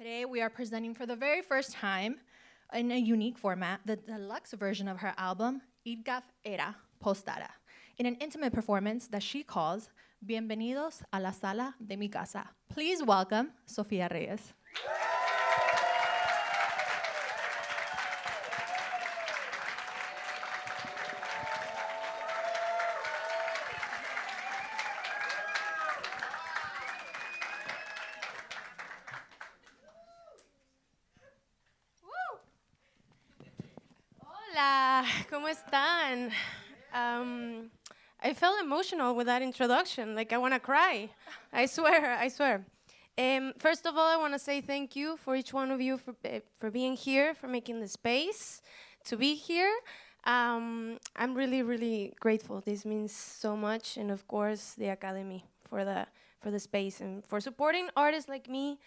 Today we are presenting for the very first time in a unique format the deluxe version of her album, IDGAF ERA, postdata, in an intimate performance that she calls Bienvenidos a la sala de mi casa. Please welcome Sofía Reyes. Hola, ¿cómo están? I felt emotional with that introduction, like I want to cry. I swear. First of all, I want to say thank you for each one of you for being here, for making the space to be here. I'm really grateful. This means so much, and of course, the Academy for the space and for supporting artists like me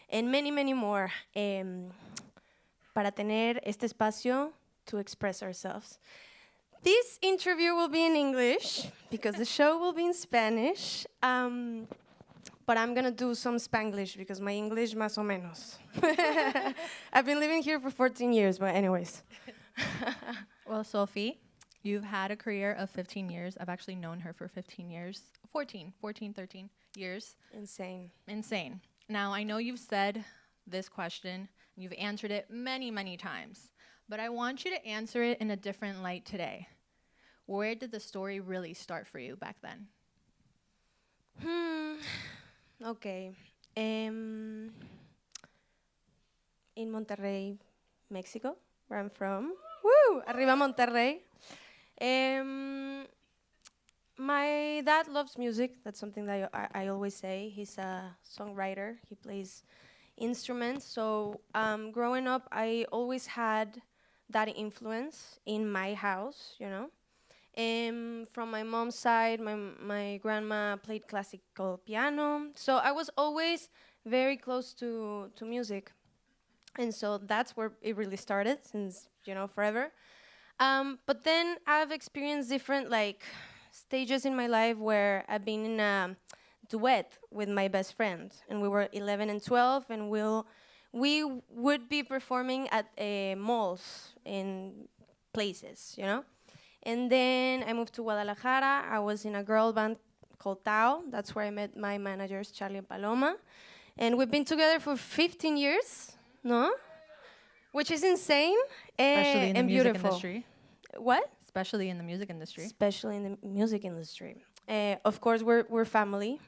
and many more para tener este espacio to express ourselves. This interview will be in English because the show will be in Spanish, but I'm gonna do some Spanglish because my English más o menos. I've been living here for 14 years, but anyways. Well, Sophie, you've had a career of 15 years. I've actually known her for 15 years, 13 years. Insane. Now, I know you've said this question, and you've answered it many times. But I want you to answer it in a different light today. Where did the story really start for you back then? Okay. In Monterrey, Mexico, where I'm from. Woo! Arriba Monterrey. My dad loves music. That's something that I always say. He's a songwriter. He plays instruments. So growing up, I always had that influence in my house, you know. From my mom's side, my grandma played classical piano. So I was always very close to music. And so that's where it really started, since, you know, forever. But then I've experienced different, like, stages in my life where I've been in a duet with my best friend. And we were 11 and 12, and we would be performing at malls in places, you know? And then I moved to Guadalajara. I was in a girl band called Tao. That's where I met my managers, Charlie and Paloma. And we've been together for 15 years, no? Which is insane Especially in the and music beautiful. industry. What? Especially in the music industry. Especially in the music industry. Of course, we're family.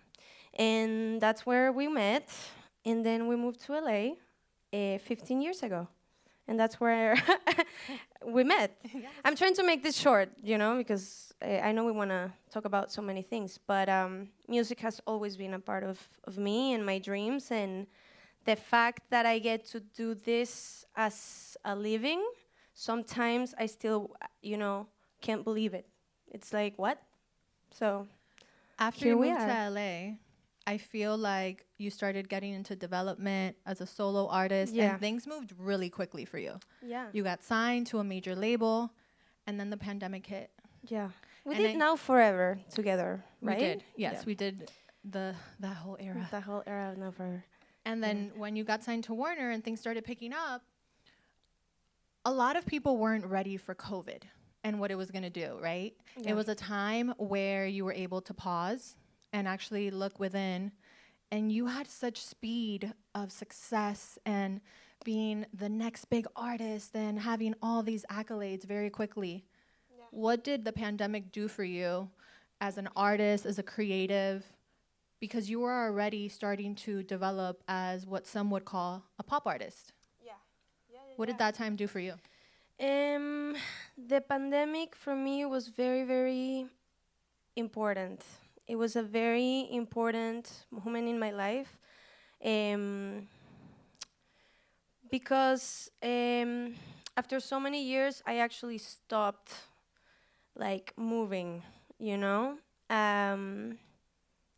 And that's where we met. And then we moved to LA 15 years ago. And that's where we met. Yes. I'm trying to make this short, you know, because I know we want to talk about so many things. But music has always been a part of me and my dreams. And the fact that I get to do this as a living, sometimes I still, you know, can't believe it. It's like, what? So after you moved to LA, I feel like you started getting into development as a solo artist, and things moved really quickly for you. Yeah. You got signed to a major label, and then the pandemic hit. Yeah. We did Now Forever together, right? We did. Yes, we did that whole era. The whole era of Now Forever. And then when you got signed to Warner and things started picking up, a lot of people weren't ready for COVID and what it was going to do, right? Yeah. It was a time where you were able to pause and actually look within, and you had such speed of success and being the next big artist and having all these accolades very quickly. Yeah. What did the pandemic do for you as an artist, as a creative? Because you were already starting to develop as what some would call a pop artist. Yeah. What did that time do for you? The pandemic for me was very important. It was a very important moment in my life, because after so many years, I actually stopped, like, moving, you know?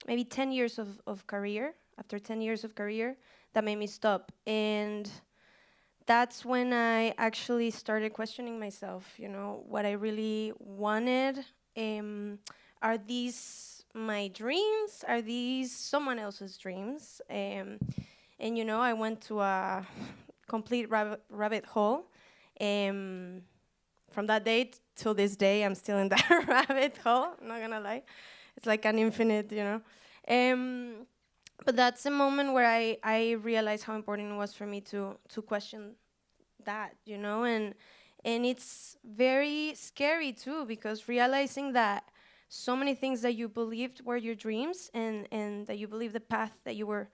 Maybe 10 years of career. After 10 years of career, that made me stop. And that's when I actually started questioning myself, you know, what I really wanted. Are these my dreams? Are these someone else's dreams? And And you know, I went to a complete rabbit hole. From that day till this day, I'm still in that rabbit hole. I'm not gonna lie, it's like an infinite, you know. But that's a moment where I realized how important it was for me to question that, you know, and it's very scary too, because realizing that so many things that you believed were your dreams, and that you believe the path that you were,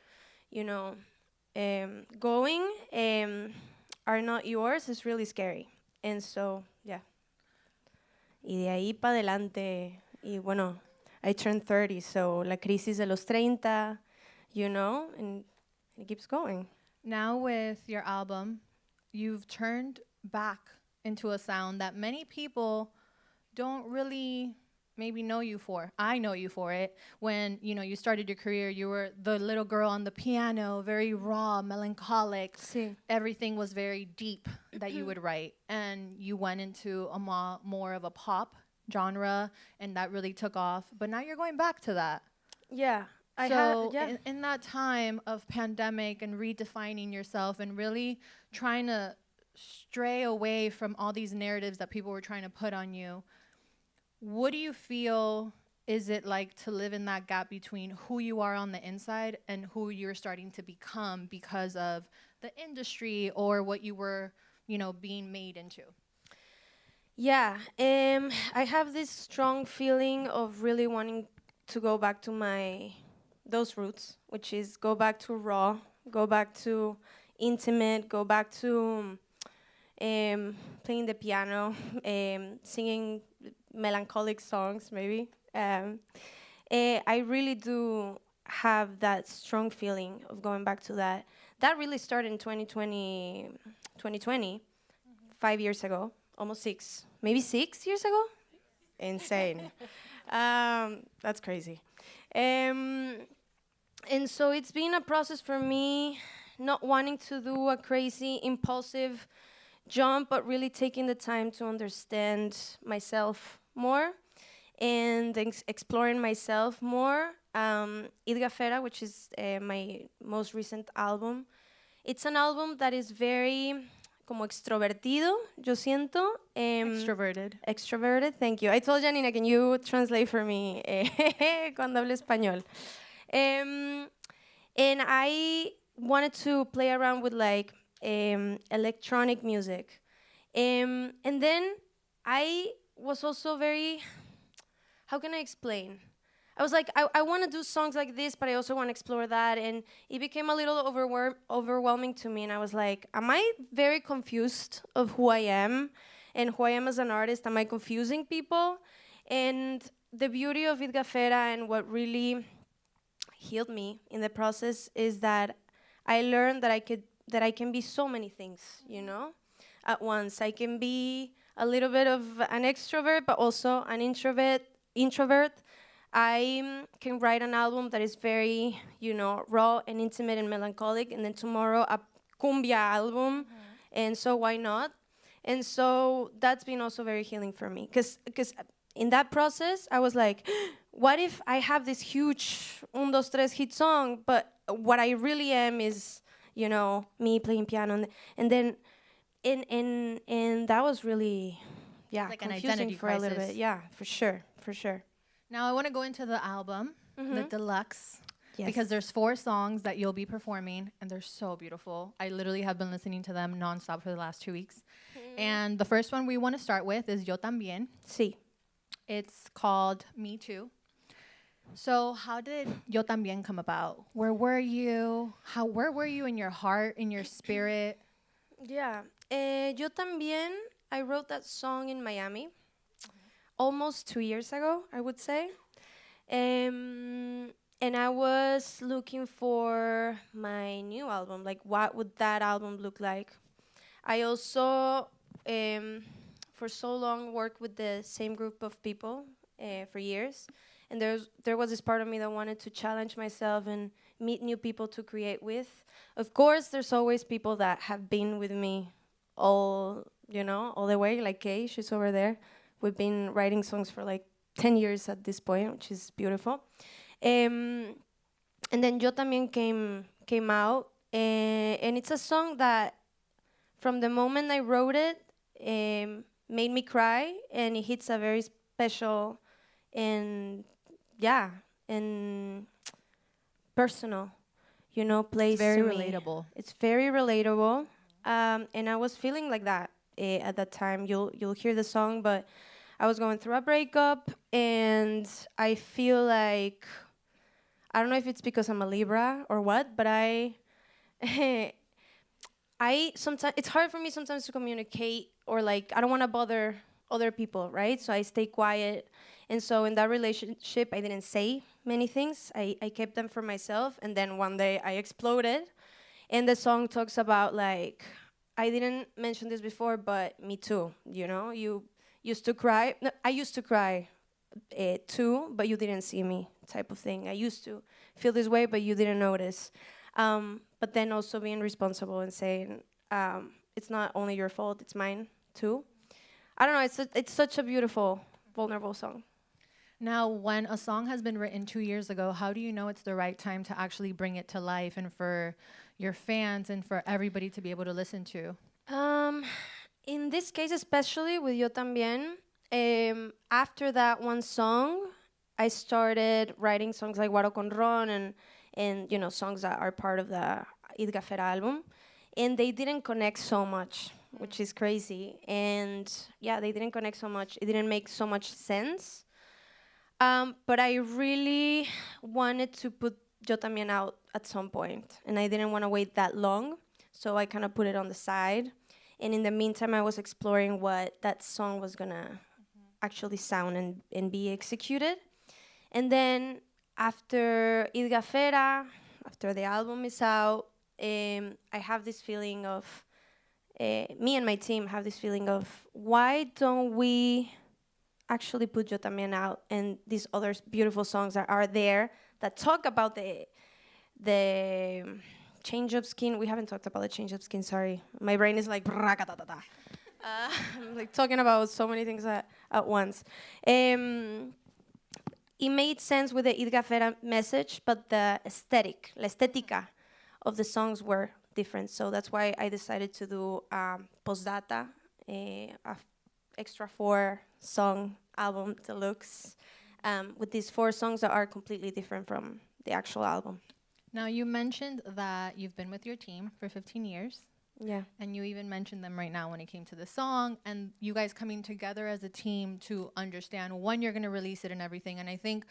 you know, going, are not yours is really scary. And so, yeah. Y de ahí para adelante, y bueno, I turned 30, so la crisis de los 30, you know, and it keeps going. Now with your album, you've turned back into a sound that many people don't really maybe know you for. I know you for it. When, you know, you started your career, you were the little girl on the piano, very raw, melancholic. Sí. Everything was very deep that you would write. And you went into a more of a pop genre, and that really took off. But now you're going back to that. Yeah. In that time of pandemic and redefining yourself and really trying to stray away from all these narratives that people were trying to put on you, what do you feel is it like to live in that gap between who you are on the inside and who you're starting to become because of the industry or what you were, you know, being made into? Yeah, I have this strong feeling of really wanting to go back to those roots, which is go back to raw, go back to intimate, go back to playing the piano, singing melancholic songs, maybe. I really do have that strong feeling of going back to that. That really started in 2020, 5 years ago, almost 6, maybe 6 years ago. Insane. That's crazy. And so it's been a process for me, not wanting to do a crazy, impulsive jump, but really taking the time to understand myself more and exploring myself more. IDGAF ERA, which is my most recent album, it's an album that is very como extrovertido, yo siento. Extroverted, thank you. I told Yanina, can you translate for me cuando hable español? And I wanted to play around with like electronic music. And then I was also very, how can I explain? I was like, I want to do songs like this, but I also want to explore that. And it became a little overwhelming to me. And I was like, am I very confused of who I am and who I am as an artist? Am I confusing people? And the beauty of IDGAF ERA and what really healed me in the process is that I learned that I can be so many things, you know, at once. I can be a little bit of an extrovert, but also an introvert. I can write an album that is very, you know, raw and intimate and melancholic, and then tomorrow a cumbia album, and so why not? And so that's been also very healing for me, because in that process, I was like, what if I have this huge 1, 2, 3 hit song, but what I really am is, you know, me playing piano, and then and that was really, yeah, like confusing an identity for crisis. a little bit. Yeah, for sure. Now I want to go into the album, the deluxe, Yes. because there's 4 songs that you'll be performing, and they're so beautiful. I literally have been listening to them nonstop for the last 2 weeks. And the first one we want to start with is Yo También. Sí. It's called Me Too. So how did Yo También come about? Where were you? Where were you in your heart, in your spirit? Yeah. Yo También, I wrote that song in Miami almost 2 years ago, I would say. And I was looking for my new album, like what would that album look like? I also, for so long, worked with the same group of people for years. And there was this part of me that wanted to challenge myself and meet new people to create with. Of course, there's always people that have been with me all the way, like Kay, she's over there. We've been writing songs for like 10 years at this point, which is beautiful. And then Yo También came out And it's a song that, from the moment I wrote it, made me cry, and it hits a very special and and personal, place It's very to me. relatable. It's very relatable, and I was feeling like that at that time. You'll hear the song, but I was going through a breakup, and I feel like, I don't know if it's because I'm a Libra or what, but I sometimes, it's hard for me sometimes to communicate, or like I don't want to bother other people, right? So I stay quiet. And so in that relationship, I didn't say many things. I kept them for myself. And then one day I exploded. And the song talks about, like, I didn't mention this before, but me too. You used to cry. No, I used to cry too, but you didn't see me, type of thing. I used to feel this way, but you didn't notice. But then also being responsible and saying, it's not only your fault, it's mine too. I don't know, it's such a beautiful, vulnerable song. Now, when a song has been written 2 years ago, how do you know it's the right time to actually bring it to life and for your fans and for everybody to be able to listen to? In this case, especially with Yo También, after that one song, I started writing songs like Guaro con Ron and songs that are part of the IDGAF ERA album. And they didn't connect so much, which is crazy. And yeah, they didn't connect so much. It didn't make so much sense. But I really wanted to put Yo También out at some point, and I didn't want to wait that long, so I kind of put it on the side. And in the meantime, I was exploring what that song was gonna actually sound and be executed. And then after IDGAF ERA, after the album is out, I have this feeling of, me and my team have this feeling of, why don't we actually put Yo También out, and these other beautiful songs that are there that talk about the change of skin. We haven't talked about the change of skin, sorry. My brain is like, I'm like talking about so many things at once. It made sense with the IDGAF ERA message, but the la estética of the songs were different. So that's why I decided to do Postdata, a extra 4-song album, deluxe, with these 4 songs that are completely different from the actual album. Now, you mentioned that you've been with your team for 15 years. Yeah. And you even mentioned them right now when it came to the song, and you guys coming together as a team to understand when you're going to release it and everything. And I think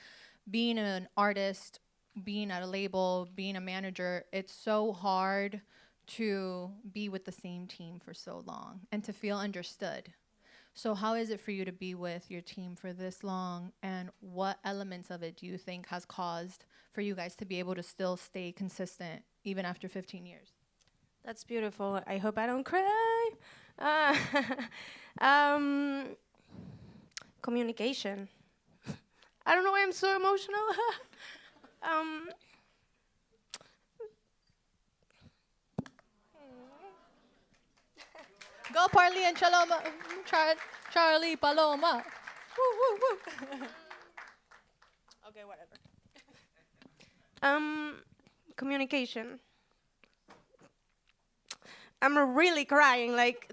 being an artist, being at a label, being a manager, it's so hard to be with the same team for so long and to feel understood. So how is it for you to be with your team for this long, and what elements of it do you think has caused for you guys to be able to still stay consistent even after 15 years? That's beautiful. I hope I don't cry. Communication. I don't know why I'm so emotional. Go Parley and Chaloma, Charlie Paloma. Woo, woo, woo. Okay, whatever. Communication. I'm really crying, like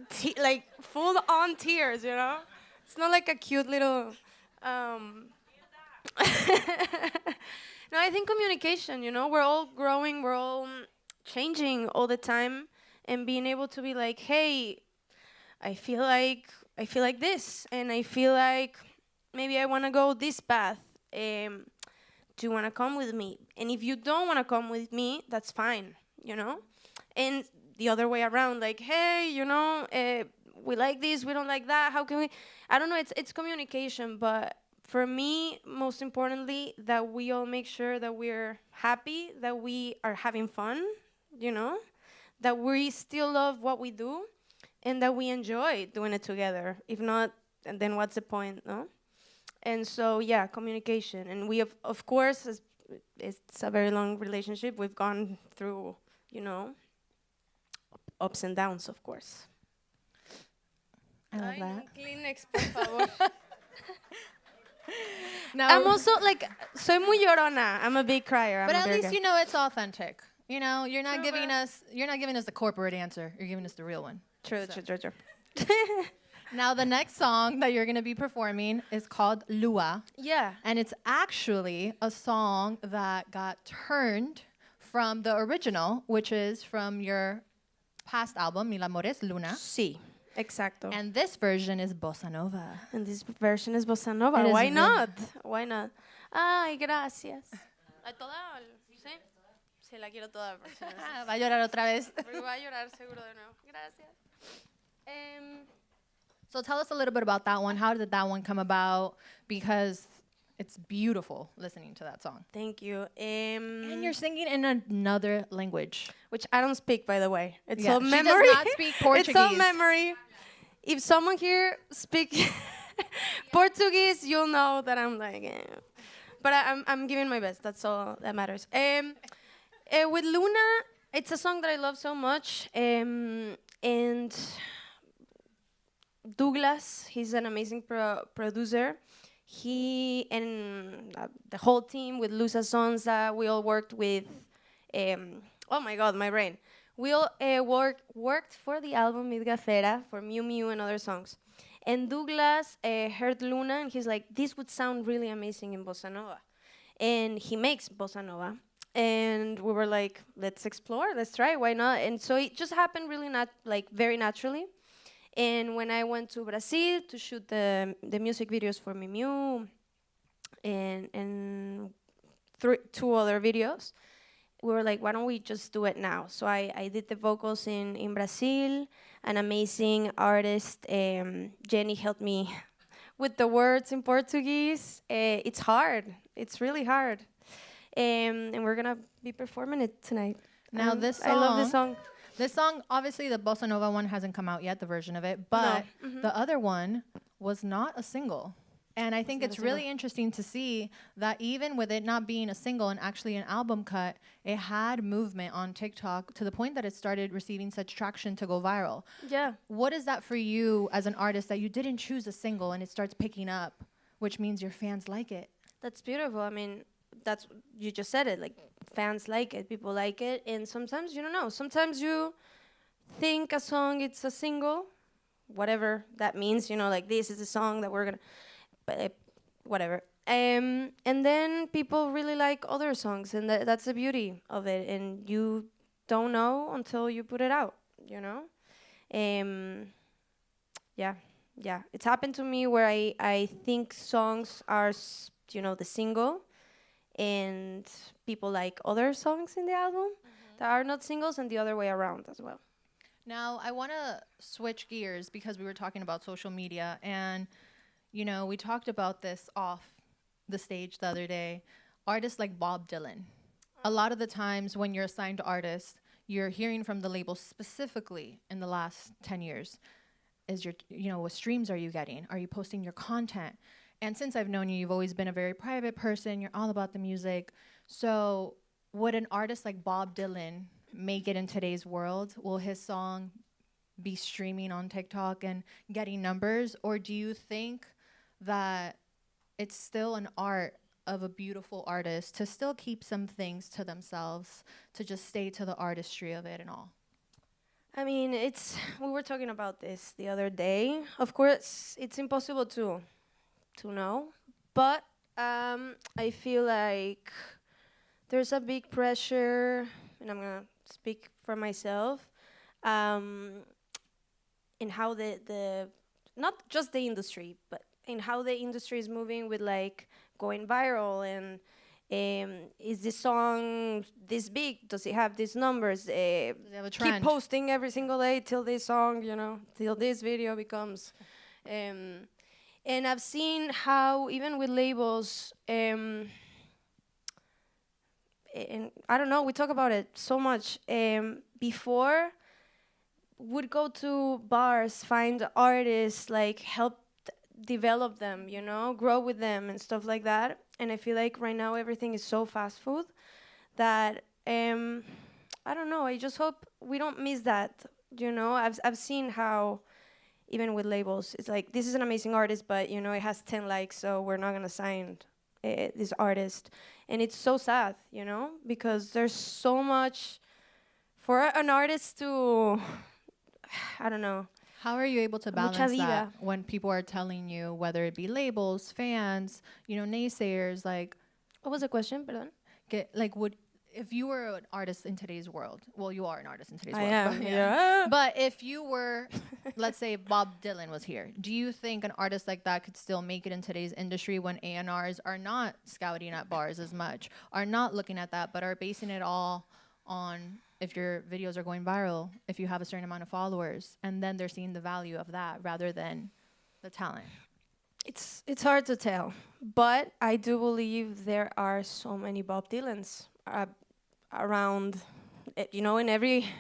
full on tears, It's not like a cute little. No, I think communication. We're all growing, we're all changing all the time, and being able to be like, hey, I feel like this, and I feel like maybe I want to go this path. Do you want to come with me? And if you don't want to come with me, that's fine, And the other way around, like, hey, we like this, we don't like that. How can we? I don't know. It's communication, but for me, most importantly, that we all make sure that we're happy, that we are having fun, that we still love what we do, and that we enjoy doing it together. If not, and then what's the point, no? And so, yeah, communication. And we have, of course, it's a very long relationship. We've gone through, ups and downs, of course. I love that. Kleenex, por favor. Now, I'm also like, soy muy llorona. I'm a big crier. but at least you know it's authentic. You know, you're not giving us the corporate answer. You're giving us the real one. True. Now, the next song that you're going to be performing is called Lua. Yeah. And it's actually a song that got turned from the original, which is from your past album, Mil Amores, Luna. Sí, exacto. And this version is Bossa Nova. And this version is Bossa Nova. Why not? Why not? Ay, gracias. ¿A toda? ¿Sí? Sí, la quiero toda. Va a llorar otra vez. Va a llorar seguro de nuevo. Gracias. So tell us a little bit about that one. How did that one come about? Because it's beautiful listening to that song. Thank you. And you're singing in another language. Which I don't speak, by the way. It's all memory. She does not speak Portuguese. It's all memory. If someone here speaks Portuguese, you'll know that I'm like... But I'm giving my best. That's all that matters. With Luna, it's a song that I love so much. And Douglas, he's an amazing producer. He and the whole team with Lusa Sonza, we all worked with, oh my God, my brain. We all worked for the album IDGAF ERA for Miu Miu and other songs. And Douglas heard Luna and he's like, this would sound really amazing in Bossa Nova. And he makes Bossa Nova. And we were like, let's explore, let's try, why not? And so it just happened really very naturally. And when I went to Brazil to shoot the music videos for Miu Miu and two other videos, we were like, why don't we just do it now? So I did the vocals in Brazil. An amazing artist, Jenny, helped me with the words in Portuguese. It's hard. It's really hard. And we're going to be performing it tonight. Now, this song... I love this song. This song, obviously, the Bossa Nova one hasn't come out yet, the version of it, but the other one was not a single. And I think it's really interesting to see that even with it not being a single and actually an album cut, it had movement on TikTok to the point that it started receiving such traction to go viral. Yeah. What is that for you as an artist that you didn't choose a single and it starts picking up, which means your fans like it? That's beautiful. I mean, that's, you just said it, like, fans like it, people like it, and sometimes you don't know. Sometimes you think a song, it's a single, whatever that means, you know, like this is a song that we're gonna, whatever. And then people really like other songs, and that's the beauty of it, and you don't know until you put it out, you know? Yeah. It's happened to me where I think songs are, you know, the single, and people like other songs in the album that are not singles, and the other way around as well. Now, I want to switch gears because we were talking about social media, and, you know, we talked about this off the stage the other day. Artists like Bob Dylan. A lot of the times when you're assigned to artists, you're hearing from the label specifically in the last 10 years. What streams are you getting? Are you posting your content? And since I've known you, you've always been a very private person. You're all about the music. So would an artist like Bob Dylan make it in today's world? Will his song be streaming on TikTok and getting numbers? Or do you think that it's still an art of a beautiful artist to still keep some things to themselves, to just stay to the artistry of it and all? I mean, we were talking about this the other day. Of course, it's impossible to know, but I feel like there's a big pressure, and I'm gonna speak for myself, in how the not just the industry, but in how the industry is moving with like going viral, and is this song this big? Does it have these numbers? Does it have a trend? Keep posting every single day till this song, you know, till this video becomes. And I've seen how even with labels, and I don't know, we talk about it so much. Before, would go to bars, find artists, like help develop them, you know, grow with them and stuff like that. And I feel like right now everything is so fast food that, I don't know, I just hope we don't miss that, you know. I've seen how even with labels, it's like, this is an amazing artist, but, you know, it has 10 likes, so we're not going to sign this artist, and it's so sad, because there's so much for an artist to, I don't know. How are you able to balance Mucha vida. that when people are telling you, whether it be labels, fans, naysayers, like, What was the question? Perdón. if you were an artist in today's world, well, you are an artist in today's I world. am, But, yeah. But if you were, let's say Bob Dylan was here, do you think an artist like that could still make it in today's industry when A&Rs are not scouting at bars as much, are not looking at that, but are basing it all on if your videos are going viral, if you have a certain amount of followers, and then they're seeing the value of that rather than the talent? It's hard to tell, but I do believe there are so many Bob Dylans around, in every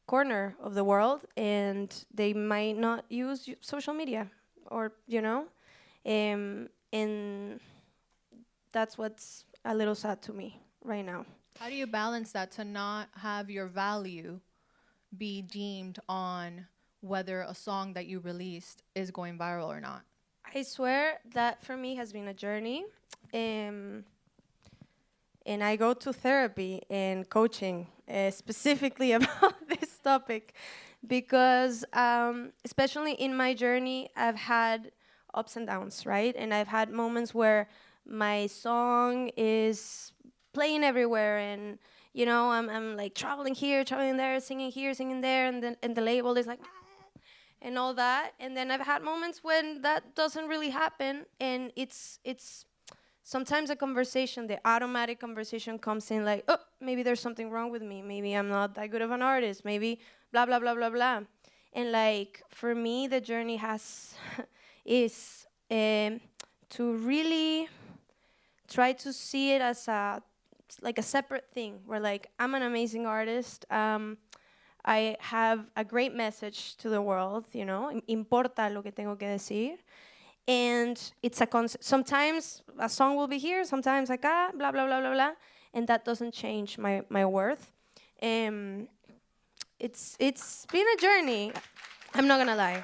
corner of the world, and they might not use social media, or and that's what's a little sad to me right now. How do you balance that to not have your value be deemed on whether a song that you released is going viral or not? I swear that for me has been a journey. And I go to therapy and coaching specifically about this topic because especially in my journey, I've had ups and downs, right? And I've had moments where my song is playing everywhere, and I'm like traveling here, traveling there, singing here, singing there, and the label is like and all that. And then I've had moments when that doesn't really happen, and it's sometimes a conversation, the automatic conversation comes in like, oh, maybe there's something wrong with me, maybe I'm not that good of an artist, maybe blah blah blah blah blah. And like for me, the journey is to really try to see it as a separate thing, where like I'm an amazing artist, I have a great message to the world, importa lo que tengo que decir, and it's a concept. Sometimes a song will be here, sometimes acá, blah blah blah blah blah, and that doesn't change my worth. It's been a journey. I'm not gonna lie.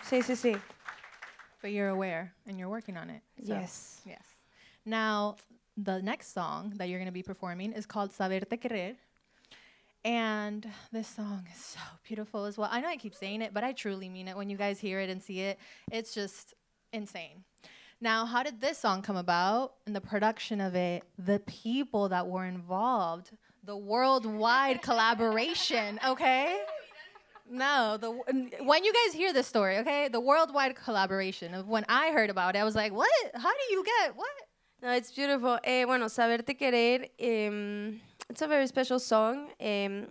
Sí. But you're aware and you're working on it. So. Yes. Now, the next song that you're going to be performing is called Saberte Querer. And this song is so beautiful as well. I know I keep saying it, but I truly mean it. When you guys hear it and see it, it's just insane. Now, how did this song come about and the production of it, the people that were involved, the worldwide collaboration, okay? No, when you guys hear this story, okay, the worldwide collaboration of when I heard about it, I was like, what? How do you get what? No, it's beautiful. Bueno, Saberte Querer, it's a very special song. The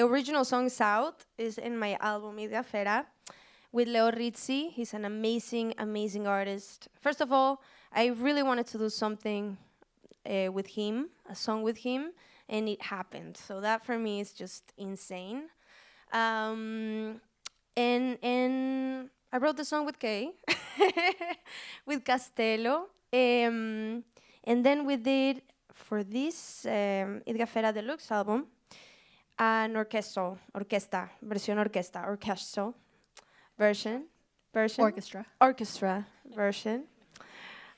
original song South is in my album IDGAF ERA with Leo Rizzi. He's an amazing, amazing artist. First of all, I really wanted to do something with him, a song with him, and it happened. So that for me is just insane. And I wrote the song with Kay, with Castello. And then we did, for this IDGAF ERA deluxe album, an orchestral version. Orchestra version.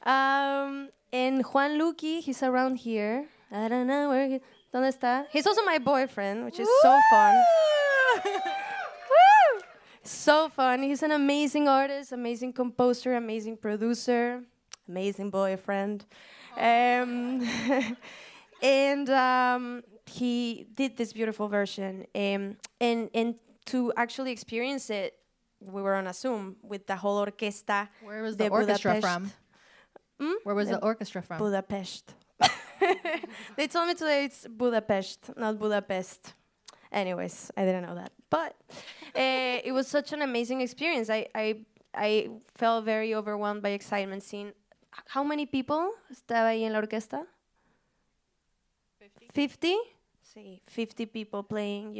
And Juan Luqui, he's around here. I don't know where ¿Dónde está? He's also my boyfriend, which is so fun. Woo! So fun. He's an amazing artist, amazing composer, amazing producer, amazing boyfriend. And he did this beautiful version. And to actually experience it, we were on a Zoom with the whole orquesta. Where was the orchestra Budapest. from? Where was the orchestra from? Budapest. They told me today it's Budapest, not Budapest. Anyways, I didn't know that. But it was such an amazing experience. I felt very overwhelmed by excitement seeing how many people estaba ahí en la orquesta? 50? Sí, 50 people playing,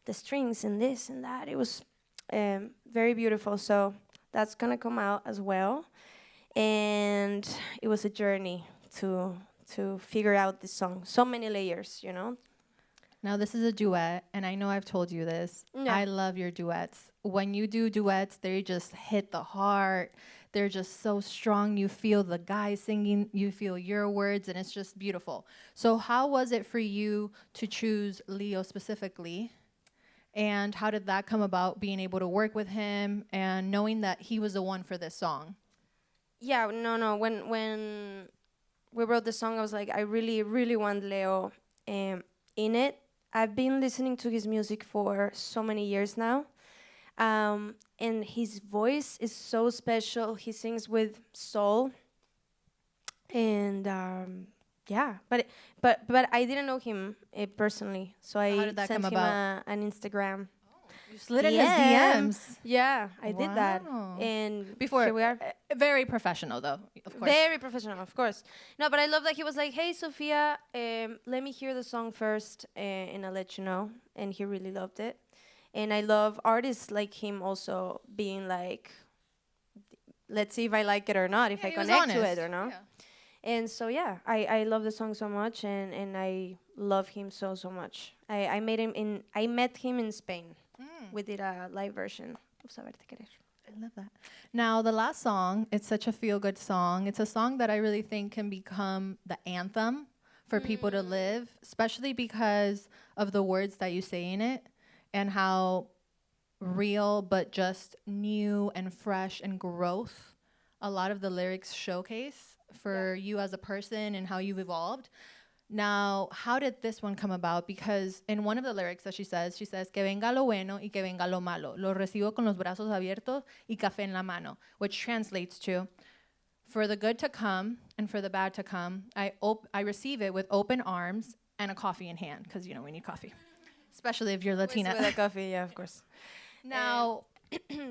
the strings and this and that. It was very beautiful. So that's going to come out as well. And it was a journey to figure out this song. So many layers, Now, this is a duet, and I know I've told you this. Yeah. I love your duets. When you do duets, they just hit the heart. They're just so strong. You feel the guy singing, you feel your words, and it's just beautiful. So how was it for you to choose Leo specifically? And how did that come about, being able to work with him and knowing that he was the one for this song? Yeah, no. When we wrote the song, I was like, I really, really want Leo in it. I've been listening to his music for so many years now. And his voice is so special. He sings with soul. And yeah, but I didn't know him personally. So How I did that sent come him about? an Instagram. You slid in his DMs. Yeah, I did that. Wow. And Before, here we are. Very professional, though, of course. Very professional, of course. No, but I love that he was like, "Hey, Sophia, let me hear the song first, and I'll let you know." And he really loved it. And I love artists like him also being like, "Let's see if I like it or not, if I he was connect to honest. it or not." Yeah. And so yeah, I love the song so much, and I love him so much. I met him in Spain. We did a live version of Saberte Querer. I love that. Now, the last song, it's such a feel-good song. It's a song that I really think can become the anthem for people to live, especially because of the words that you say in it and how real but just new and fresh and growth a lot of the lyrics showcase for you as a person and how you've evolved. Now, how did this one come about? Because in one of the lyrics that she says, que venga lo bueno y que venga lo malo. Lo recibo con los brazos abiertos y café en la mano, which translates to, for the good to come and for the bad to come, I receive it with open arms and a coffee in hand, because, we need coffee, especially if you're Latina. With a coffee, yeah, of course. Now,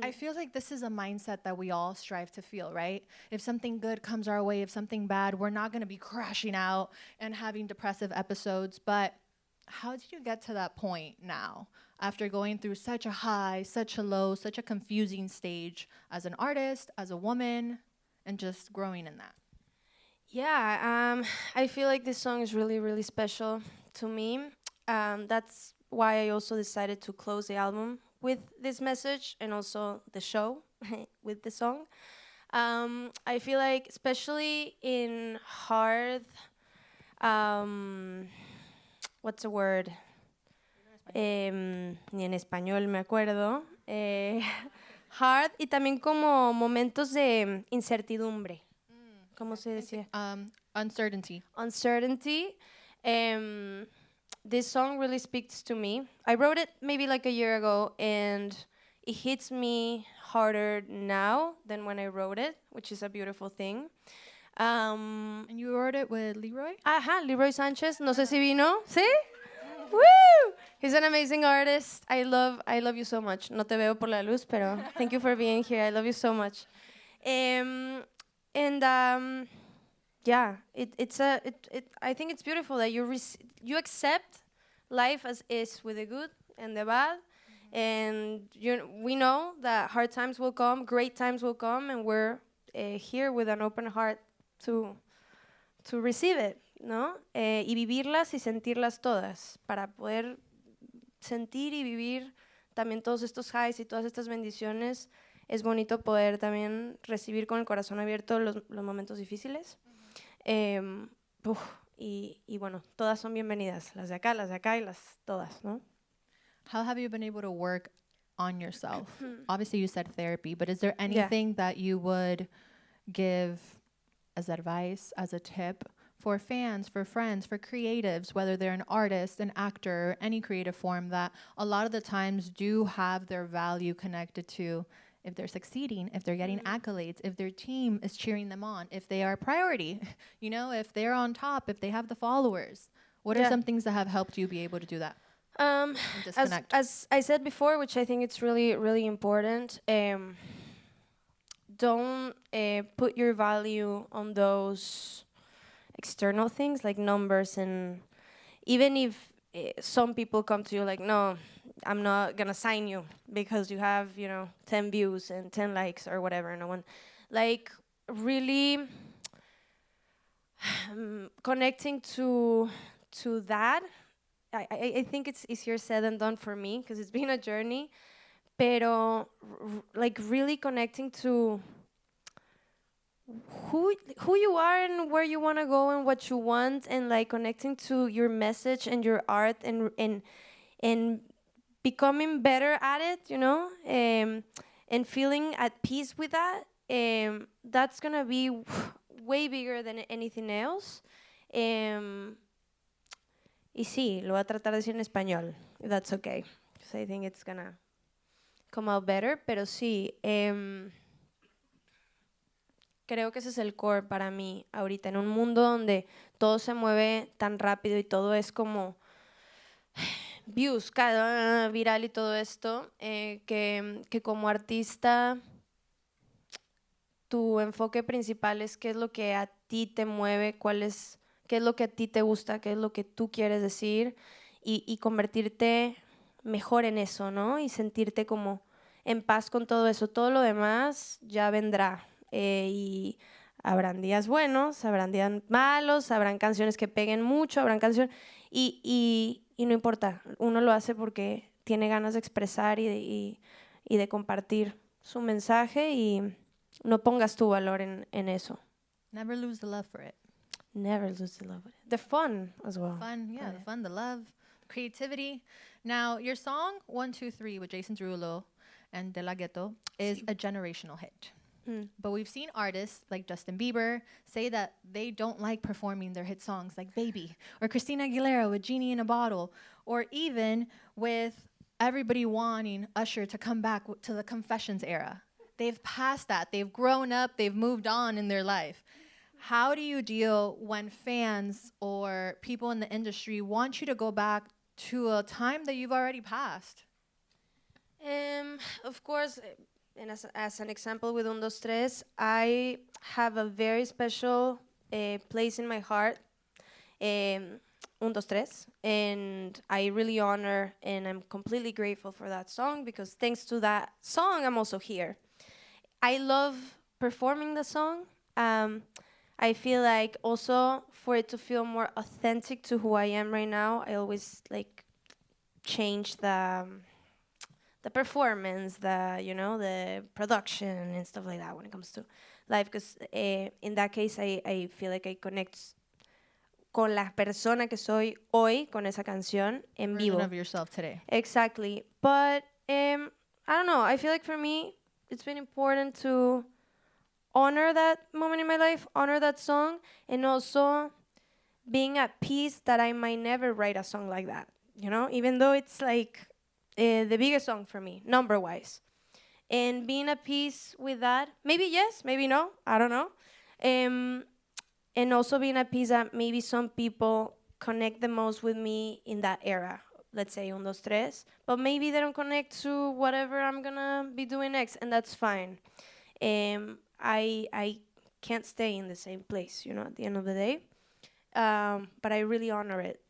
I feel like this is a mindset that we all strive to feel, right? If something good comes our way, if something bad, we're not going to be crashing out and having depressive episodes. But how did you get to that point now, after going through such a high, such a low, such a confusing stage as an artist, as a woman, and just growing in that? Yeah, I feel like this song is really, really special to me. That's why I also decided to close the album with this message and also the show with the song. I feel like, especially in hard, what's the word? Ni en español me acuerdo. Hard y también como momentos de incertidumbre. ¿Cómo se decía? Uncertainty. Uncertainty. This song really speaks to me. I wrote it maybe like a year ago, and it hits me harder now than when I wrote it, which is a beautiful thing. And you wrote it with Leroy? Leroy Sanchez. No sé si vino. ¿Sí? Woo! He's an amazing artist. I love you so much. No te veo por la luz, pero thank you for being here. I love you so much. Yeah, I think it's beautiful that you accept life as is, with the good and the bad, and we know that hard times will come, great times will come, and we're here with an open heart to receive it, ¿no? Y vivirlas y sentirlas todas, para poder sentir y vivir también todos estos highs y todas estas bendiciones. Es bonito poder también recibir con el corazón abierto los momentos difíciles. Y bueno, todas son bienvenidas, las de acá y las todas, ¿no? How have you been able to work on yourself? Obviously, you said therapy, but is there anything that you would give as advice, as a tip for fans, for friends, for creatives, whether they're an artist, an actor, any creative form, that a lot of the times do have their value connected to if they're succeeding, if they're getting accolades, if their team is cheering them on, if they are a priority, if they're on top, if they have the followers? What are some things that have helped you be able to do that? As I said before, which I think it's really, really important, don't put your value on those external things like numbers, and even if some people come to you like, no, I'm not gonna sign you because you have 10 views and 10 likes or whatever. No one, like, really connecting to that I think it's easier said than done for me because it's been a journey. Pero like really connecting to who you are and where you want to go and what you want, and like connecting to your message and your art, and becoming better at it, you know, and feeling at peace with that. That's gonna be way bigger than anything else. Y sí, lo voy a tratar de decir en español. That's okay. So I think it's gonna come out better. Pero sí, creo que ese es el core para mí ahorita, en un mundo donde todo se mueve tan rápido y todo es como views, viral y todo esto, que como artista tu enfoque principal es qué es lo que a ti te mueve, qué es lo que a ti te gusta, qué es lo que tú quieres decir, y convertirte mejor en eso, ¿no? Y sentirte como en paz con todo eso. Todo lo demás ya vendrá. Y habrán días buenos, habrán días malos, habrán canciones que peguen mucho, habrán canciones... Y no importa, uno lo hace porque tiene ganas de expresar y de compartir su mensaje, y no pongas tu valor en eso. Never lose the love for it. Never lose the love. The fun as well. Fun, yeah, the fun, the love, creativity. Now, your song 123 with Jason Derulo and De La Ghetto is a generational hit. But we've seen artists like Justin Bieber say that they don't like performing their hit songs like Baby, or Christina Aguilera with Genie in a Bottle, or even with everybody wanting Usher to come back to the Confessions era. They've passed that. They've grown up. They've moved on in their life. How do you deal when fans or people in the industry want you to go back to a time that you've already passed? Of course, and as an example with 123, I have a very special place in my heart, 123, and I really honor and I'm completely grateful for that song, because thanks to that song, I'm also here. I love performing the song. I feel like also for it to feel more authentic to who I am right now, I always like change the performance, the production and stuff like that when it comes to live, because in that case I feel like I connect con la persona que soy hoy con esa canción en vivo. Version of yourself today. Exactly. But I don't know, I feel like for me it's been important to honor that moment in my life, honor that song, and also being at peace that I might never write a song like that, you know, even though it's like the biggest song for me, number-wise. And being at peace with that, maybe yes, maybe no, I don't know. And also being at peace that maybe some people connect the most with me in that era, let's say 123, but maybe they don't connect to whatever I'm gonna be doing next, and that's fine. I can't stay in the same place, you know, at the end of the day. But I really honor it.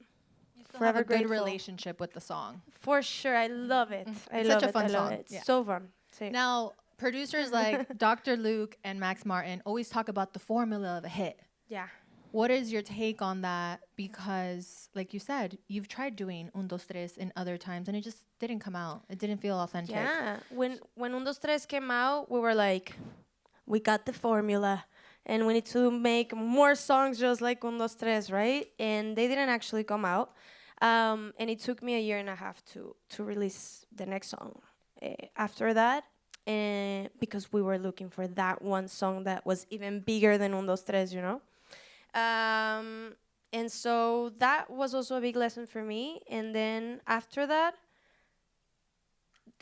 You still have a good grateful. relationship with the song. For sure, I love it. It's such a fun song. It's so fun. Sí. Now, producers like Dr. Luke and Max Martin always talk about the formula of a hit. Yeah. What is your take on that? Because, like you said, you've tried doing 123 in other times, and it just didn't come out. It didn't feel authentic. Yeah. When 123 came out, we were like, we got the formula, and we need to make more songs just like 123, right? And they didn't actually come out. And it took me 1.5 years to release the next song after that, because we were looking for that one song that was even bigger than 123, you know? And so that was also a big lesson for me. And then after that,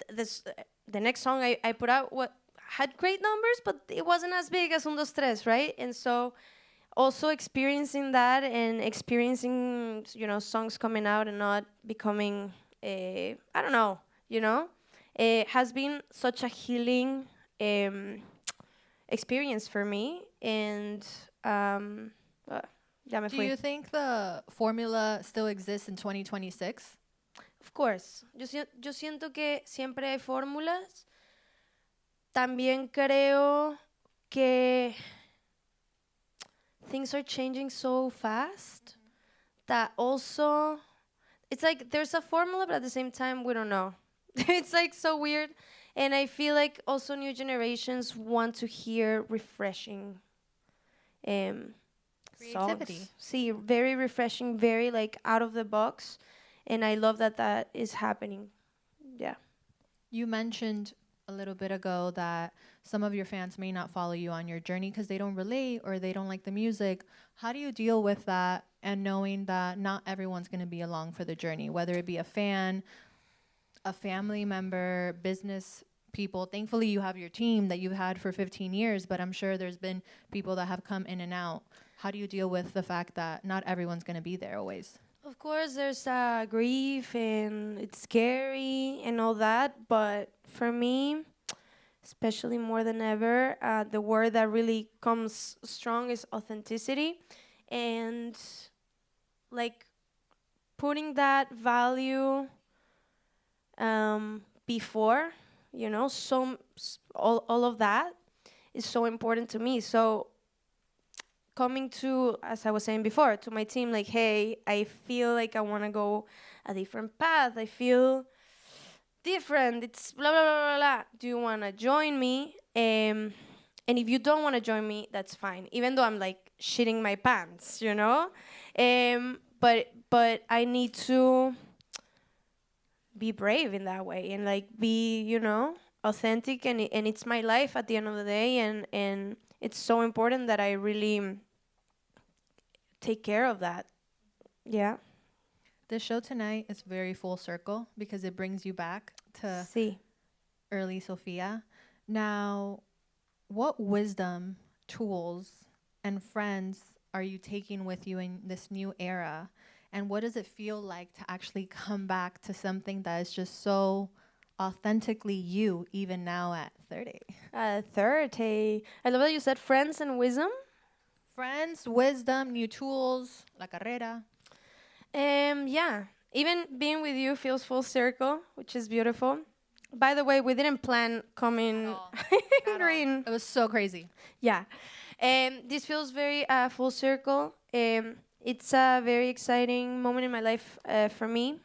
the next song I put out what had great numbers, but it wasn't as big as 123, right? And so also experiencing that and experiencing, you know, songs coming out and not becoming, I don't know, you know, has been such a healing experience for me. And ya me Do fui. you think the formula still exists in 2026? Of course. Yo siento que siempre hay fórmulas. También creo que things are changing so fast that also it's like there's a formula, but at the same time, we don't know. It's like so weird. And I feel like also new generations want to hear refreshing Creativity. songs. See, very refreshing, very like out of the box. And I love that that is happening. Yeah. You mentioned a little bit ago that some of your fans may not follow you on your journey because they don't relate or they don't like the music. How do you deal with that and knowing that not everyone's going to be along for the journey, whether it be a fan, a family member, business people? Thankfully, you have your team that you've had for 15 years, but I'm sure there's been people that have come in and out. How do you deal with the fact that not everyone's going to be there always? Of course, there's grief and it's scary and all that. But for me, especially more than ever, the word that really comes strong is authenticity. And like putting that value before, all of that is so important to me. So coming to, as I was saying before, to my team, like, hey, I feel like I want to go a different path. I feel different. It's blah, blah, blah, blah, blah. Do you want to join me? And if you don't want to join me, that's fine. Even though I'm like shitting my pants, But I need to be brave in that way and like be, authentic. And it's my life at the end of the day. And it's so important that I really take care of that. Yeah. The show tonight is very full circle because it brings you back to early Sophia. Now, what wisdom, tools, and friends are you taking with you in this new era? And what does it feel like to actually come back to something that is just so authentically you, even now at 30? 30. I love that you said friends and wisdom. Friends, wisdom, new tools, la carrera. Yeah. Even being with you feels full circle, which is beautiful. By the way, we didn't plan coming green. It was so crazy. Yeah. This feels very full circle. It's a very exciting moment in my life for me.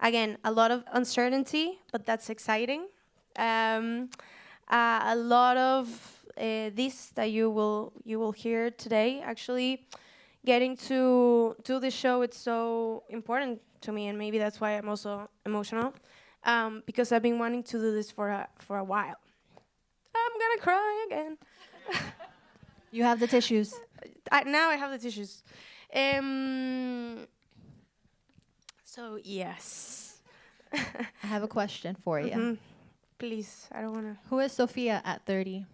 Again, a lot of uncertainty, but that's exciting. A lot of this that you will hear today. Actually, getting to do this show, it's so important to me, and maybe that's why I'm also emotional, because I've been wanting to do this for a while. I'm gonna cry again. You have the tissues. Now I have the tissues. So yes. I have a question for you. Mm-hmm. Please, I don't wanna. Who is Sophia at 30?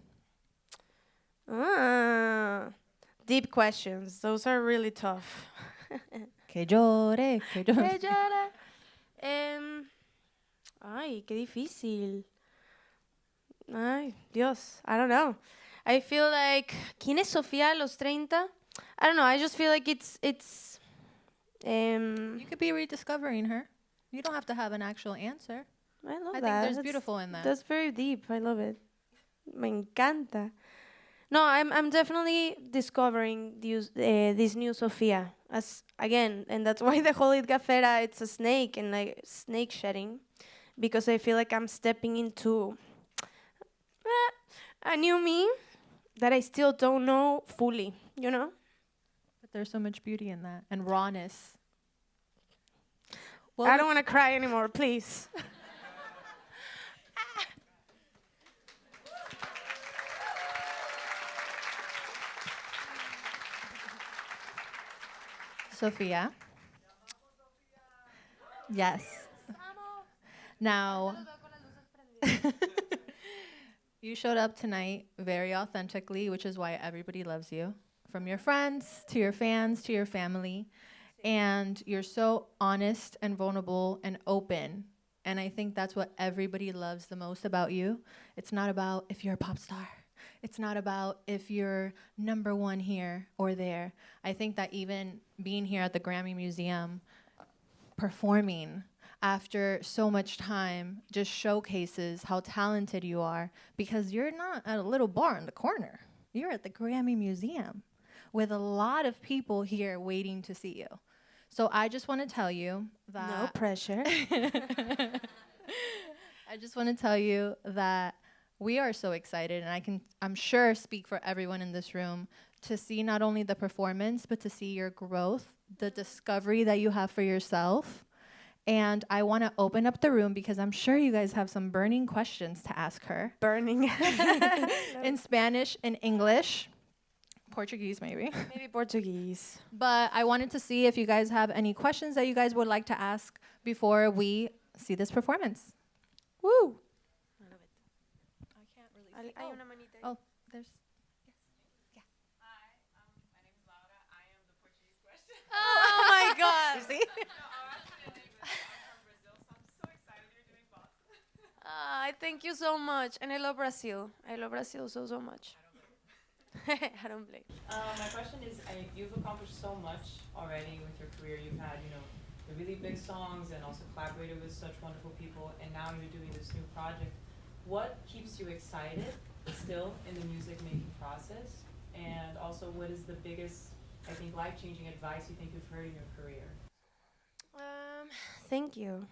Deep questions. Those are really tough. Que llore, que llore. Que llore. Ay, qué difícil. Ay, Dios, I don't know. I feel like, ¿quién es Sofía a los 30? I don't know. I just feel like it's. You could be rediscovering her. You don't have to have an actual answer. I love I that. think there's beautiful in that. That's very deep. I love it. Me encanta. No, I'm definitely discovering this new Sophia. As again, and that's why the whole IDGAF ERA, it's a snake and like snake shedding, because I feel like I'm stepping into a new me that I still don't know fully, But there's so much beauty in that and rawness. Well, I don't want to cry anymore, please. Sophia. Yes. Now, you showed up tonight very authentically, which is why everybody loves you. From your friends, to your fans, to your family. And you're so honest and vulnerable and open. And I think that's what everybody loves the most about you. It's not about if you're a pop star. It's not about if you're number one here or there. I think that even being here at the Grammy Museum, performing after so much time just showcases how talented you are, because you're not at a little bar in the corner. You're at the Grammy Museum with a lot of people here waiting to see you. So I just want to tell you that... No pressure. I just want to tell you that we are so excited, and I'm sure, speak for everyone in this room, to see not only the performance, but to see your growth, the discovery that you have for yourself. And I want to open up the room because I'm sure you guys have some burning questions to ask her. Burning. In Spanish, in English, Portuguese maybe. Maybe Portuguese. But I wanted to see if you guys have any questions that you guys would like to ask before we see this performance. Woo! I can't really see. Oh, there's... Yes. Yeah. Hi, my name is Laura. I am the Portuguese question. Oh my God! You see? I'm from Brazil, so I'm so excited you're doing Boston. I thank you so much. And I love Brazil. I love Brazil so, so much. I don't blame. My question is, you've accomplished so much already with your career. You've had, the really big songs and also collaborated with such wonderful people, and now you're doing this new project. What keeps you excited still in the music making process? And also, what is the biggest, I think, life-changing advice you think you've heard in your career? Thank you.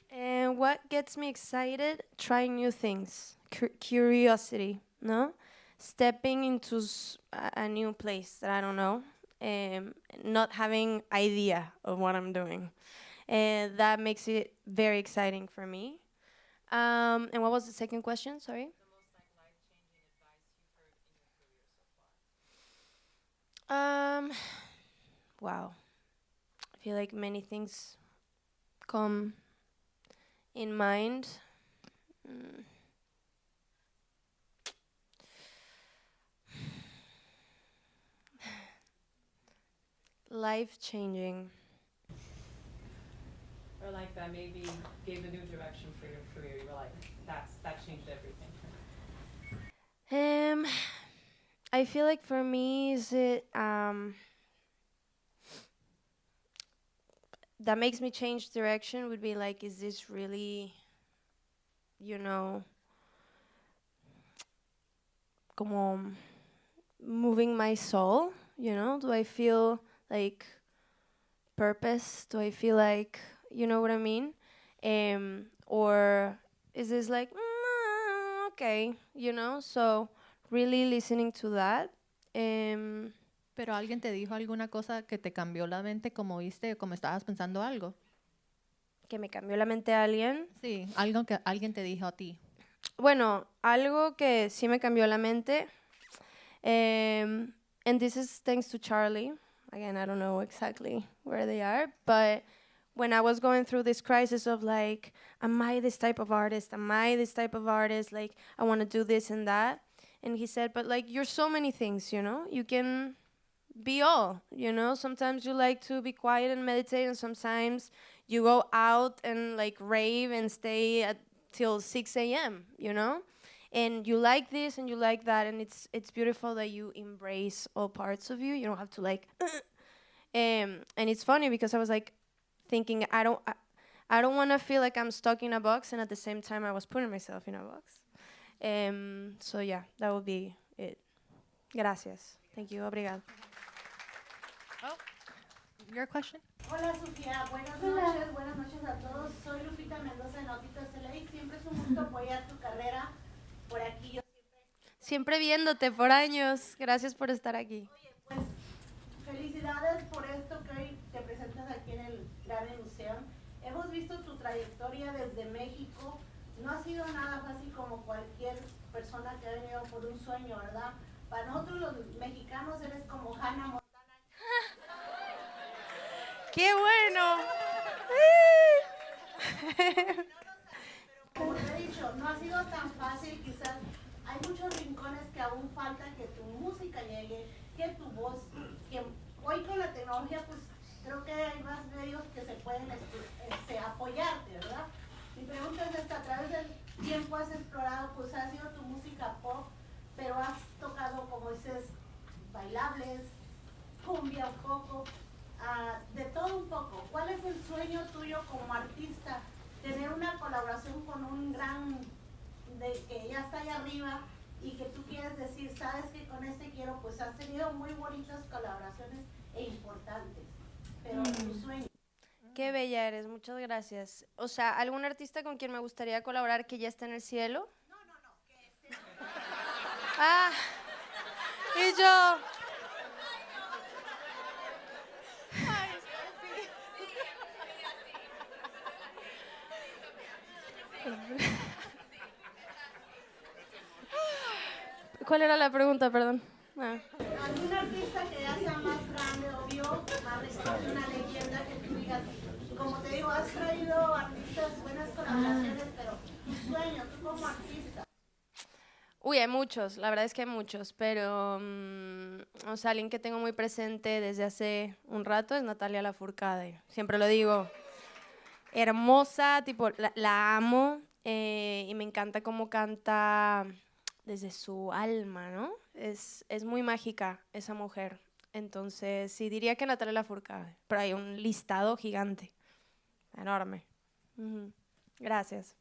And what gets me excited? Trying new things. Curiosity, no? Stepping into a new place that I don't know. Not having idea of what I'm doing. And that makes it very exciting for me. And what was the second question? Sorry? The most life-changing advice you've heard in your career so far? Wow. I feel like many things come in mind. Life-changing. Or like that maybe gave a new direction for your career. You were like, that changed everything. I feel like for me is it that makes me change direction would be like, is this really, como moving my soul? Do I feel like purpose? Do I feel like, you know what I mean? Or is this like, okay, So really listening to that. Pero alguien te dijo alguna cosa que te cambió la mente, como viste, como estabas pensando algo. Que me cambió la mente a alguien. Sí, algo que alguien te dijo a ti. Bueno, algo que sí me cambió la mente. And this is thanks to Charlie. Again, I don't know exactly where they are, but when I was going through this crisis of like, am I this type of artist? Am I this type of artist? Like, I want to do this and that. And he said, but like, you're so many things, You can be all, Sometimes you like to be quiet and meditate, and sometimes you go out and like rave and stay till 6 a.m., And you like this and you like that, and it's beautiful that you embrace all parts of you. You don't have to like, and it's funny because I was like thinking I don't want to feel like I'm stuck in a box, and at the same time I was putting myself in a box. So yeah, that would be it. Gracias. Thank you. Obrigado. Oh, your question? Hola Sofía, buenas noches a todos. Soy Lupita Mendoza de Notitas LA. Siempre es un gusto apoyar tu carrera por aquí. Yo siempre viéndote por años. Gracias por estar aquí. Oye, pues felicidades por esto que hoy te presentas aquí en el Grammy Museum. Hemos visto tu trayectoria desde México. No ha sido nada fácil como cualquier persona que ha venido por un sueño, ¿verdad? Para nosotros los mexicanos eres como Hannah Montana. ¡Qué bueno! Como te he dicho, no ha sido tan fácil, quizás hay muchos rincones que aún falta que tu música llegue, que tu voz, que hoy con la tecnología pues creo que hay más medios que se pueden apoyarte, ¿verdad? Mi pregunta es esta, a través del tiempo has explorado, pues ha sido tu música pop, pero has tocado, como dices, bailables, cumbia un poco, de todo un poco. ¿Cuál es el sueño tuyo como artista? Tener una colaboración con un gran, que ya está allá arriba y que tú quieres decir, sabes que con este quiero, pues has tenido muy bonitas colaboraciones e importantes. pero tu sueño. Qué bella eres, muchas gracias. O sea, ¿algún artista con quien me gustaría colaborar que ya está en el cielo? No, que esté. Ah, y yo. ¿Cuál era la pregunta, perdón? Ah. Algún artista que ya sea más grande, obvio, más reconocido, una leyenda que tú digas, como te digo, has traído artistas, buenas colaboraciones, pero tu sueño, tú como artista. Uy, hay muchos, la verdad es que hay muchos, pero o sea, alguien que tengo muy presente desde hace un rato es Natalia Lafourcade. Siempre lo digo, hermosa, tipo, la amo y me encanta cómo canta desde su alma, ¿no? Es muy mágica esa mujer. Entonces, sí, diría que Natalia Lafourcade, pero hay un listado gigante, enorme. Gracias.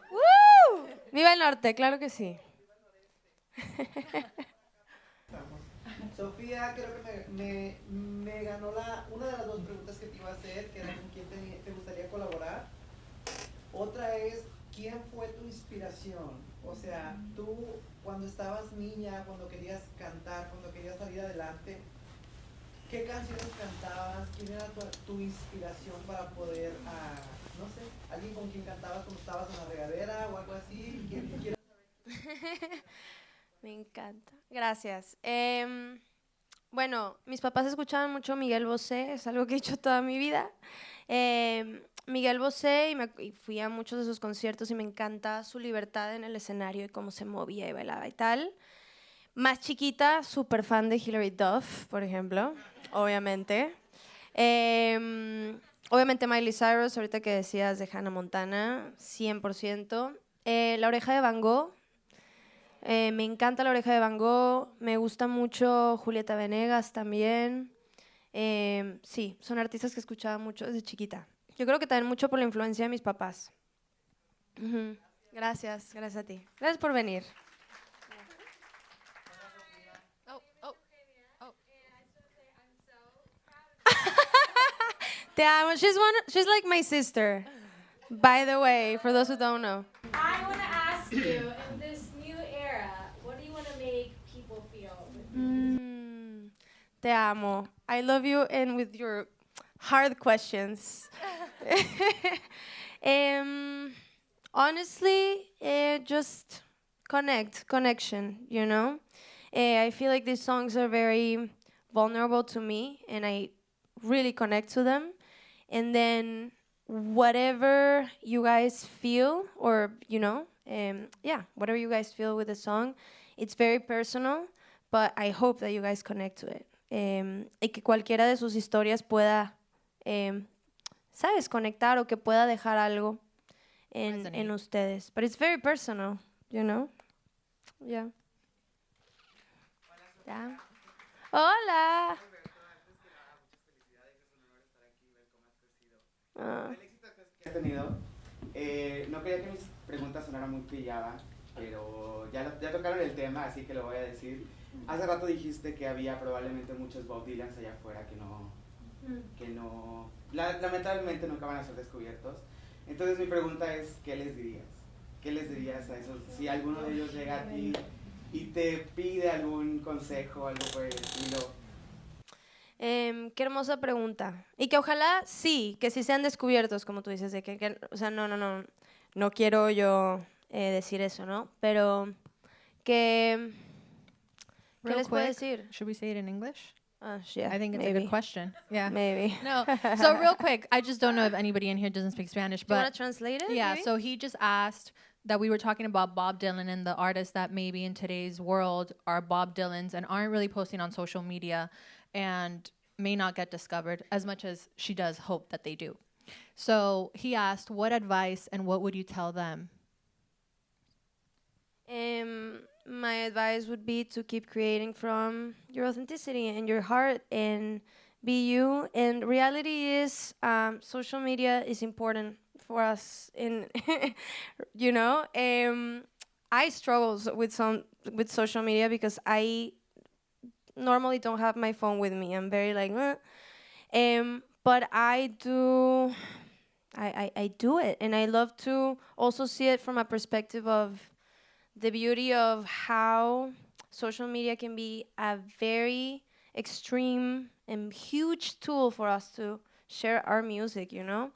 ¡Woo! ¡Viva el norte! Claro que sí. Sofía, creo que me ganó una de las dos preguntas que te iba a hacer, que era con quién te gustaría colaborar. Otra es, ¿quién fue tu inspiración? O sea, tú cuando estabas niña, cuando querías cantar, cuando querías salir adelante, ¿qué canciones cantabas? ¿Quién era tu inspiración para poder, no sé, alguien con quien cantabas cuando estabas en la regadera o algo así? ¿Quién Me encanta. Gracias. Bueno, mis papás escuchaban mucho Miguel Bosé, es algo que he hecho toda mi vida. Miguel Bosé, y fui a muchos de sus conciertos y me encanta su libertad en el escenario y cómo se movía y bailaba y tal. Más chiquita, súper fan de Hilary Duff, por ejemplo, obviamente. Obviamente Miley Cyrus, ahorita que decías de Hannah Montana, 100%. La Oreja de Van Gogh. Me encanta La Oreja de Van Gogh, me gusta mucho Julieta Venegas también. Sí, son artistas que escuchaba mucho desde chiquita. Yo creo que también mucho por la influencia de mis papás. Gracias, gracias a ti. Gracias por venir. Te amo. She's like my sister, by the way, for those who don't know. I want to ask you, in this new era, what do you want to make people feel? Te amo. I love you, and with your hard questions. Honestly, just connection, you know? I feel like these songs are very vulnerable to me, and I really connect to them. And then whatever you guys feel, or, you know, whatever you guys feel with the song, it's very personal, but I hope that you guys connect to it. Y que cualquiera de sus historias pueda, ¿sabes? Conectar o que pueda dejar algo en ustedes. But it's very personal, you know? Yeah. Yeah. Hola. El éxito que has tenido, no quería que mis preguntas sonaran muy trillada, pero ya tocaron el tema, así que lo voy a decir. Hace rato dijiste que había probablemente muchos Bob Dylans allá afuera que no lamentablemente nunca van a ser descubiertos. Entonces mi pregunta es, ¿qué les dirías? ¿Qué les dirías a esos? Si alguno de ellos llega a ti y te pide algún consejo, algo por el estilo. Qué hermosa pregunta. Y que ojalá que sí sean descubiertos, como tú dices, o sea, no quiero yo decir eso, ¿no? Pero ¿qué les puedo decir? Should we say it in English? Yeah, I think it's maybe. a good question. Yeah. Maybe. No. So real quick, I just don't know if anybody in here doesn't speak Spanish, Do you want but to translate it? yeah, maybe? so he just asked that we were talking about Bob Dylan and the artists that maybe in today's world are Bob Dylans and aren't really posting on social media and may not get discovered as much as she does hope that they do. So he asked, what advice and what would you tell them? My advice would be to keep creating from your authenticity and your heart and be you. And reality is social media is important for us in, you know. I struggle with social media because I normally don't have my phone with me. I'm very like, but I do it, and I love to also see it from a perspective of the beauty of how social media can be a very extreme and huge tool for us to share our music, you know?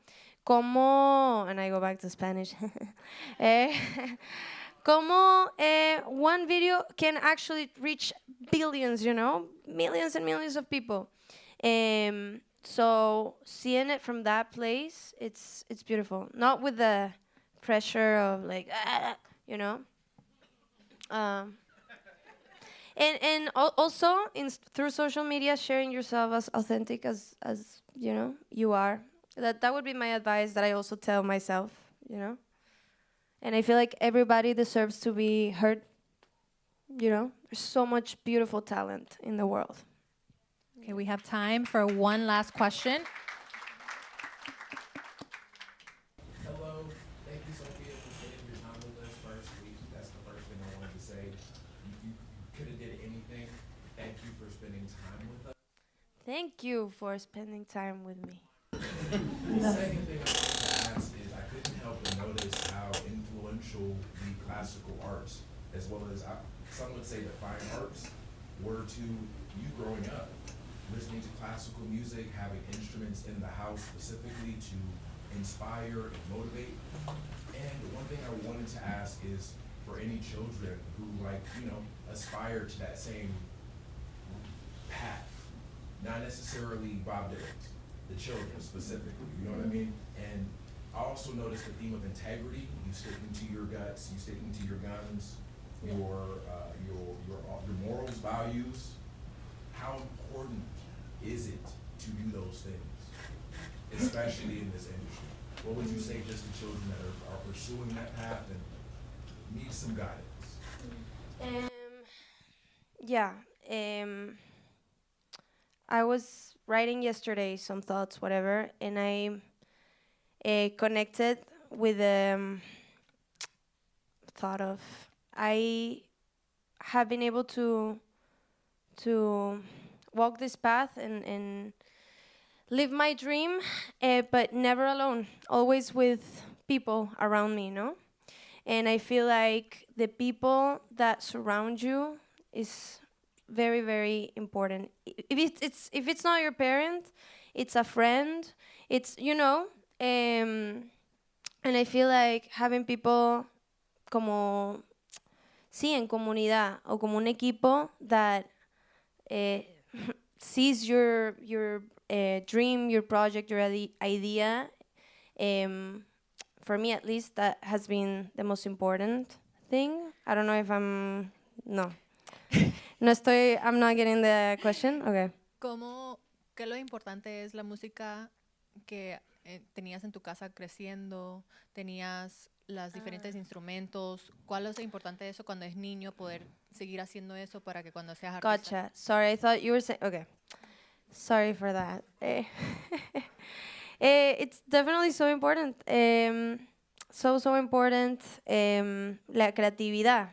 Como, and I go back to Spanish, como one video can actually reach billions, you know? Millions and millions of people. So seeing it from that place, it's beautiful. Not with the pressure of like, you know? And also through social media, sharing yourself as authentic as you know you are. That would be my advice that I also tell myself, you know. And I feel like everybody deserves to be heard. You know, there's so much beautiful talent in the world. Okay, we have time for one last question. Hello, thank you, Sophia, for spending your time with us first week. That's the first thing I wanted to say. You could have did anything. Thank you for spending time with us. Thank you for spending time with me. The second thing I wanted to ask is I couldn't help but notice how influential the classical arts, as well as some would say the fine arts, were to you growing up. Listening to classical music, having instruments in the house specifically to inspire and motivate. And one thing I wanted to ask is for any children who aspire to that same path, not necessarily Bob Dylan's, the children specifically, you know what I mean? And I also noticed the theme of integrity, you sticking to your guts, you sticking to your guns, your morals, values. How important is it to do those things, especially in this industry? What would you say just to children that are pursuing that path and need some guidance? I was writing yesterday some thoughts, whatever, and I connected with the thought of I have been able to walk this path and live my dream, but never alone, always with people around me, no? And I feel like the people that surround you is very, very important. If it's not your parent, it's a friend, it's, you know, and I feel like having people como, sí, en comunidad, o como un equipo that sees your dream, your project, your idea. For me, at least, that has been the most important thing. I don't know if I'm not getting the question. Okay. ¿Qué lo importante es la música que tenías en tu casa creciendo? Tenías los diferentes instrumentos. ¿Cuál es lo importante de eso cuando es niño, poder seguir haciendo eso para que cuando seas artista? Gotcha. Sorry, I thought you were saying... Okay. Sorry for that. It's definitely so important. So important. La creatividad.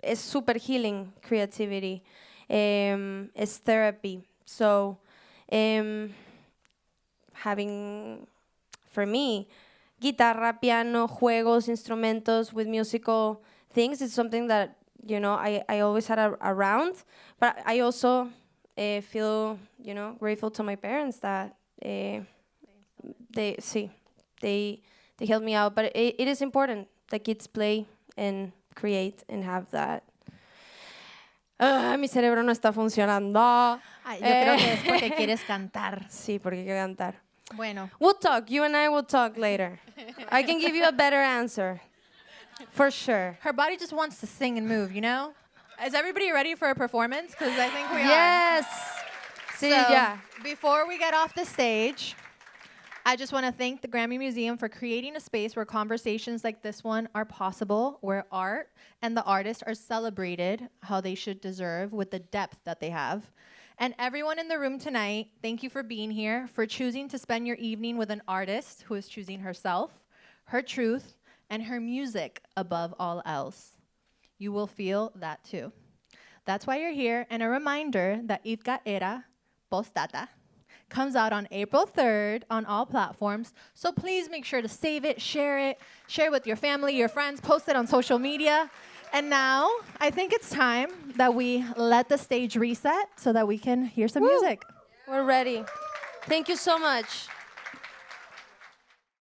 Es super healing, creativity. It's therapy. So, having, for me, guitarra, piano, juegos, instrumentos with musical things is something that, you know, I always had around. But I also feel, you know, grateful to my parents that they helped me out. But it is important that kids play and create and have that. Mi cerebro no está funcionando. Yo creo que es porque quieres cantar. Sí, porque quiero cantar. Bueno. We'll talk. You and I will talk later. I can give you a better answer. For sure. Her body just wants to sing and move, you know? Is everybody ready for a performance? Because I think we are. Yes. Sí, ya. Before we get off the stage, I just want to thank the Grammy Museum for creating a space where conversations like this one are possible, where art and the artists are celebrated how they should deserve with the depth that they have. And everyone in the room tonight, thank you for being here, for choosing to spend your evening with an artist who is choosing herself, her truth, and her music above all else. You will feel that too. That's why you're here, and a reminder that IDGAF ERA, postdata, comes out on April 3rd on all platforms. So please make sure to save it, share it with your family, your friends, post it on social media. And now, I think it's time that we let the stage reset so that we can hear some music. We're ready. Thank you so much.